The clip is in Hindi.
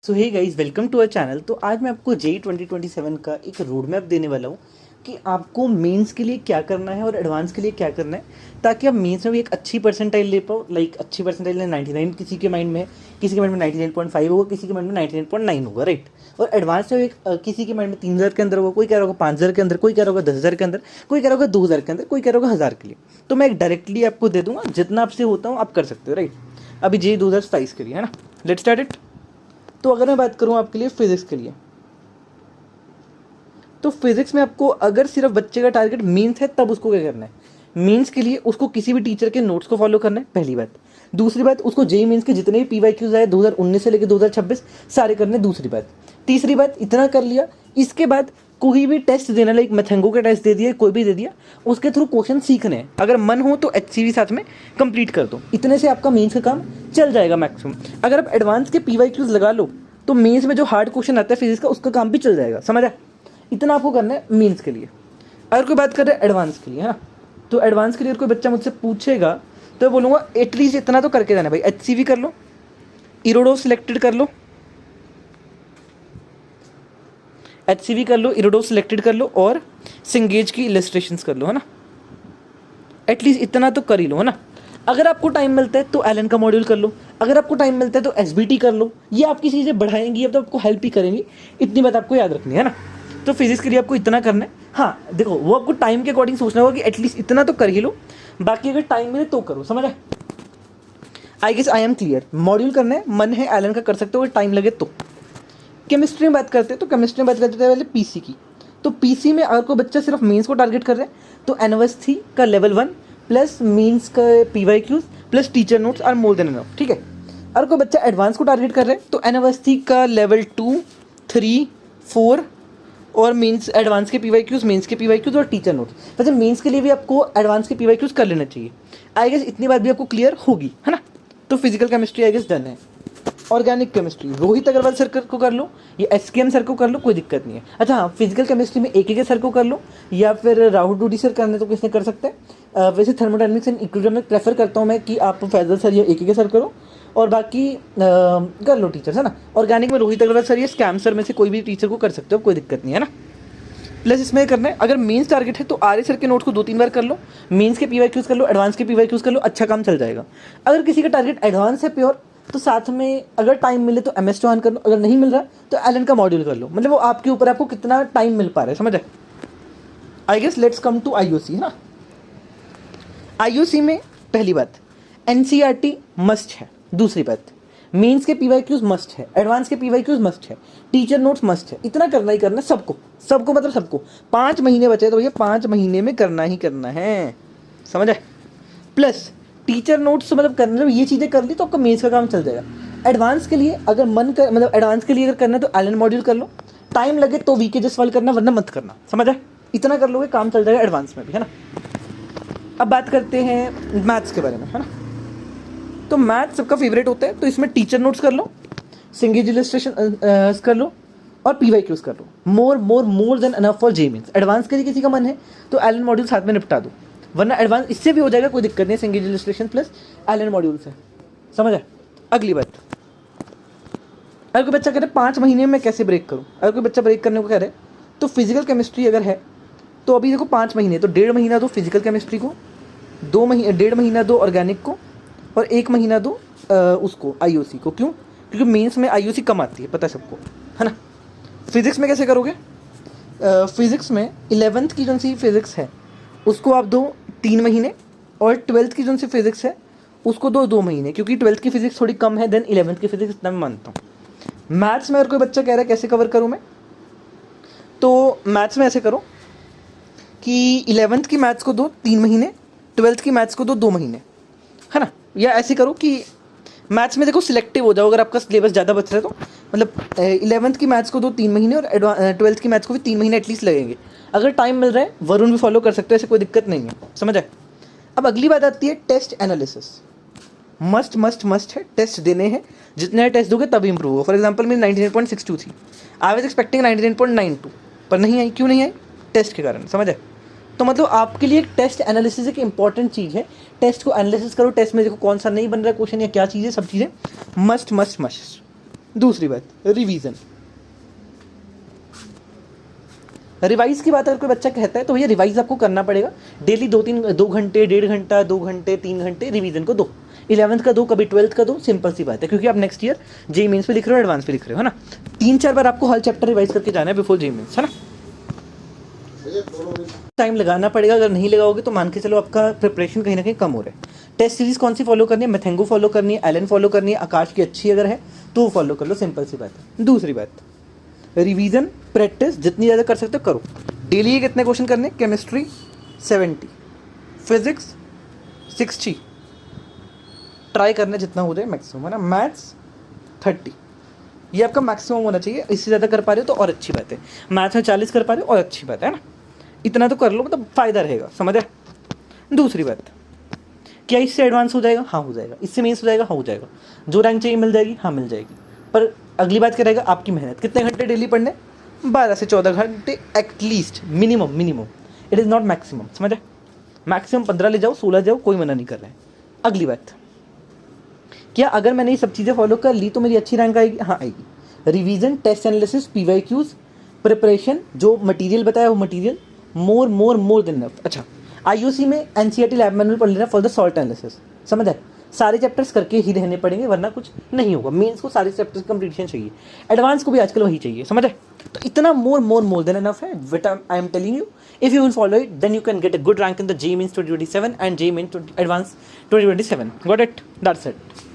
So hey guys, welcome to our channel. तो आज मैं आपको जेई 2027 का एक रोड मैप देने वाला हूँ कि आपको मेंस के लिए क्या करना है और एडवांस के लिए क्या करना है, ताकि आप मेंस में भी एक अच्छी परसेंटाइल ले पाओ। लाइक अच्छी परसेंटाइल 99 किसी के माइंड में, किसी के माइंड में 99.5 होगा, किसी के माइंड में 99.9 होगा, राइट। और एडवांस में एक किसी के माइंड में 3000 के अंदर होगा, कोई कह रहा होगा 5000 के अंदर, कोई कह रहा होगा 10,000 के अंदर, कोई कह रहा होगा 2000 के अंदर, कोई कह रहा होगा 1000 के लिए। तो मैं एक डायरेक्टली आपको दे दूंगा, जितना आपसे होता हूँ आप कर सकते हो, राइट। अभी जेई 2027 के लिए है ना, लेट्स स्टार्ट इट। तो अगर मैं बात करूं आपके लिए फिजिक्स के लिए, तो फिजिक्स में आपको अगर सिर्फ बच्चे का टारगेट मीन्स है तब उसको क्या करना है। मीन्स के लिए उसको किसी भी टीचर के नोट्स को फॉलो करना है, पहली बात। दूसरी बात, उसको जेई मीन्स के जितने भी पीवाईक्यूज आए 2019 से लेकर 2026 सारे करने, दूसरी बात। तीसरी बात, इतना कर लिया, इसके बाद कोई भी टेस्ट देना, लाइक मैथेंगो का टेस्ट दे दिया, कोई भी दे दिया, उसके थ्रू क्वेश्चन सीखने हैं। अगर मन हो तो एचसीवी साथ में कंप्लीट कर दो। इतने से आपका मेंस का काम चल जाएगा मैक्सिमम। अगर आप एडवांस के पीवाईक्यूज लगा लो तो मेंस में जो हार्ड क्वेश्चन आता है फिजिक्स का, उसका काम भी चल जाएगा, समझा। इतना आपको करना है मेंस के लिए। अगर कोई बात कर रहा है एडवांस के लिए, है ना, तो एडवांस के लिए कोई बच्चा मुझसे पूछेगा तो बोलूँगा एटलीस्ट इतना तो करके जाना भाई। एचसीवी कर लो, इरोडोव सिलेक्टेड कर लो, एचसीवी कर लो, इरोडोव सिलेक्टेड कर लो, और सिंगेज की इलस्ट्रेशंस कर लो, है ना। एटलीस्ट इतना तो कर ही लो, है ना। अगर आपको टाइम मिलता है तो एलन का मॉड्यूल कर लो, अगर आपको टाइम मिलता है तो एसबीटी कर लो। ये आपकी चीज़ें बढ़ाएंगी, अब तो आपको हेल्प ही करेंगी। इतनी बात आपको याद रखनी है ना। तो फिजिक्स के लिए आपको इतना करना है। हाँ देखो, वो आपको टाइम के अकॉर्डिंग सोचना होगा कि एटलीस्ट इतना तो कर ही लो, बाकी अगर टाइम मिले तो करो, समझ आए। I guess I am clear. Module करना है, मन है एलन का कर सकते हो, अगर टाइम लगे तो। केमिस्ट्री में बात करते हैं तो केमिस्ट्री में बात करते थे पहले पीसी की। तो पीसी में अगर कोई बच्चा सिर्फ मेंस को टारगेट कर रहे हैं तो एनओएस3 का लेवल 1 प्लस मीन्स का PYQs plus teacher notes are more than enough, ठीक है। अगर कोई बच्चा एडवांस को टारगेट कर रहे हैं तो एनओएस3 का लेवल 2, 3, 4 और मीन्स एडवांस के पीवाईक्यूज, मेंस के पीवाईक्यूज और टीचर नोट्स। वैसे मेंस के लिए भी आपको एडवांस के पीवाईक्यूज कर लेना चाहिए। आई गेस इतनी बात भी आपको क्लियर होगी, है ना। तो physical chemistry I guess done है। Organic chemistry Rohit Agrawal sir को कर लो या एसकेएम सर को कर लो, कोई दिक्कत नहीं है। अच्छा हाँ, फिजिकल केमिस्ट्री में एके सर को कर लो या फिर राहुल डूडी सर करने तो किसने कर सकते हैं। वैसे थर्मोडायनेमिक्स एंड इक्विलिब्रियम प्रेफर करता हूँ मैं कि आप फैजल सर या एके सर करो, और बाकी कर लो टीचर्स, है ना। ऑर्गेनिक में रोहित अग्रवाल सर या स्कैम सर में से कोई भी टीचर को कर सकते हो, कोई दिक्कत नहीं है ना। प्लस इसमें करना है, अगर मेंस टारगेट है तो आर्य सर के नोट्स को 2-3 बार कर लो, मेंस के पीवाईक्यूज कर लो, एडवांस के पीवाईक्यूज कर लो, अच्छा काम चल जाएगा। अगर किसी का टारगेट एडवांस है प्योर, तो साथ में अगर टाइम मिले तो एमएस चौहान कर लो, अगर नहीं मिल रहा तो एलन का मॉड्यूल कर लो। मतलब वो आपके ऊपर, आपको कितना टाइम मिल पा रहा है, समझ आए। I guess let's come to IOC, है ना। आईओसी में पहली बात एनसीईआरटी मस्ट है, दूसरी बात मेंस के पीवाईक्यूज मस्ट है, एडवांस के पीवाईक्यूज मस्ट है, टीचर नोट्स मस्ट है। इतना करना ही करना है सबको, सबको मतलब सबको। 5 महीने बचे तो भैया 5 महीने में करना ही करना है, समझ आए। प्लस टीचर नोट्स मतलब करना, मतलब ये चीज़ें कर ली तो आपका मेंस का काम चल जाएगा। एडवांस के लिए अगर मन कर, मतलब एडवांस के लिए अगर करना है तो एलन मॉड्यूल कर लो, टाइम लगे तो वीके जस्ट वाल करना, वरना मत करना, समझ आए। इतना कर लोगे काम चल जाएगा एडवांस में भी, है ना। अब बात करते हैं मैथ्स के बारे में, है ना। तो मैथ्स सबका फेवरेट होता है, तो इसमें टीचर नोट्स कर लो, सिंगेज इलस्ट्रेशन कर लो और पीवाईक्यूज कर लो। More than enough for JEE mains. Advance के लिए किसी का मन है तो एलन मॉड्यूल साथ में निपटा दो, वरना एडवांस इससे भी हो जाएगा, कोई दिक्कत नहीं। सिंगेज इलस्ट्रेशन प्लस एलन मॉड्यूल से, समझ आए। अगली बात, अगर कोई बच्चा कह रहे 5 महीने में मैं कैसे ब्रेक करूँ, अगर कोई बच्चा ब्रेक करने को कह रहे तो फिजिकल केमिस्ट्री अगर है तो अभी देखो 5 महीने, तो 1.5 महीना दो फिजिकल केमिस्ट्री को, 1.5 महीना दो ऑर्गेनिक को, और 1 महीना दो उसको आईओसी को। क्यों? क्योंकि मेंस में आईओसी कम आती है, पता है सबको, है ना। फिजिक्स में कैसे करोगे? फिजिक्स में 11th की जो सी फिजिक्स है उसको आप दो 3 महीने, और 12th की जो सी फिजिक्स है उसको दो 2 महीने, क्योंकि 12th की फिजिक्स थोड़ी कम है देन 11th की फिजिक्स, इतना मैं मानता हूँ। मैथ्स में अगर कोई बच्चा कह रहा है कैसे कवर करूँ मैं, तो मैथ्स में ऐसे करो कि 11th की मैथ्स को दो 3 महीने, 12th की मैथ्स को दो 2 महीने, है ना। या ऐसे करो कि मैथ्स में देखो सिलेक्टिव हो जाओ, अगर आपका सिलेबस ज़्यादा बच रहा है तो, मतलब 11th की मैथ्स को दो 3 महीने और 12th की मैथ्स को भी 3 महीने एटलीस्ट लगेंगे। अगर टाइम मिल रहा है वरुण भी फॉलो कर सकते हो, ऐसे कोई दिक्कत नहीं है, समझ आए। अब अगली बात आती है test analysis. Must must must है, टेस्ट देने हैं, जितने टेस्ट दोगे तभी इंप्रूव होगा। फॉर एग्जाम्पल मेरी 99.62 थी, आई वाज एक्सपेक्टिंग 99.92, पर नहीं आई। क्यों नहीं आई? टेस्ट के कारण, समझ आए। तो मतलब आपके लिए टेस्ट एनालिसिस एक इंपॉर्टेंट चीज़ है। टेस्ट को एनालिसिस करो, टेस्ट में देखो कौन सा नहीं बन रहा है क्वेश्चन या क्या चीज़ है, सब चीज़ें मस्ट मस्ट मस्ट। दूसरी बात, रिवीजन। रिवाइज की बात अगर कोई बच्चा कहता है तो भैया रिवाइज आपको करना पड़ेगा डेली, 2 घंटे, 1.5 घंटा, 2 घंटे, 3 घंटे रिवीजन को दो। 11th का दो, कभी 12th का दो, सिंपल सी बात है, क्योंकि आप नेक्स्ट ईयर जेई मेंस पे लिख रहे हो, एडवांस पे लिख रहे हो, है ना। 3-4 बार आपको हर चैप्टर रिवाइज करके जाना है बिफोर जेई मेंस, है ना। टाइम लगाना पड़ेगा, अगर नहीं लगाओगे तो मान के चलो आपका प्रिपरेशन कहीं ना कहीं कम हो रहा है। टेस्ट सीरीज कौन सी फॉलो करनी है? मैथेंगो फॉलो करनी है, एलन फॉलो करनी है, आकाश की अच्छी अगर है तो वो फॉलो कर लो, सिंपल सी बात है। दूसरी बात, रिवीजन प्रैक्टिस जितनी ज़्यादा कर सकते हो करो। डेली कितने क्वेश्चन करने? केमिस्ट्री 70, फिजिक्स 60, ट्राई करना जितना हो जाए मैक्सिमम, है ना। मैथ्स 30, ये आपका मैक्सिमम होना चाहिए। इससे ज़्यादा कर पा रहे हो तो और अच्छी बात है। मैथ्स में 40 कर पा रहे हो और अच्छी बात है ना। इतना तो कर लो, मतलब फ़ायदा रहेगा, समझ आए। दूसरी बात, क्या इससे एडवांस हो जाएगा? हाँ हो जाएगा। इससे मेंस हो जाएगा? हाँ हो जाएगा। जो रैंक चाहिए मिल जाएगी? हाँ मिल जाएगी। पर अगली बात क्या रहेगा? आपकी मेहनत। कितने घंटे डेली पढ़ने? 12 से 14 घंटे at least, minimum. It is not maximum, समझ आए। मैक्सिमम 15 ले जाओ, 16 जाओ, कोई मना नहीं कर रहा है। अगली बात, क्या अगर मैंने ये सब चीज़ें फॉलो कर ली तो मेरी अच्छी रैंक आएगी? हाँ आएगी। Revision, test analysis, PYQs, preparation, जो मटेरियल बताया वो मटेरियल मोर देन इनफ। अच्छा, IOC में NCERT लैब मैनुअल पढ़ लेना फॉर द सॉल्ट एनालिसिस, समझ आए। सारे चैप्टर्स करके ही रहने पड़ेंगे वरना कुछ नहीं होगा। मेंस को सारे चैप्टर्स कंप्लीशन चाहिए, एडवांस को भी आजकल वही चाहिए, समझ आए। तो इतना मोर देन इनफ है, what I am telling you. If you will follow it then you can get a good rank in the JEE Mains 2027 and JEE Mains Advanced 2027. Got it? That's it.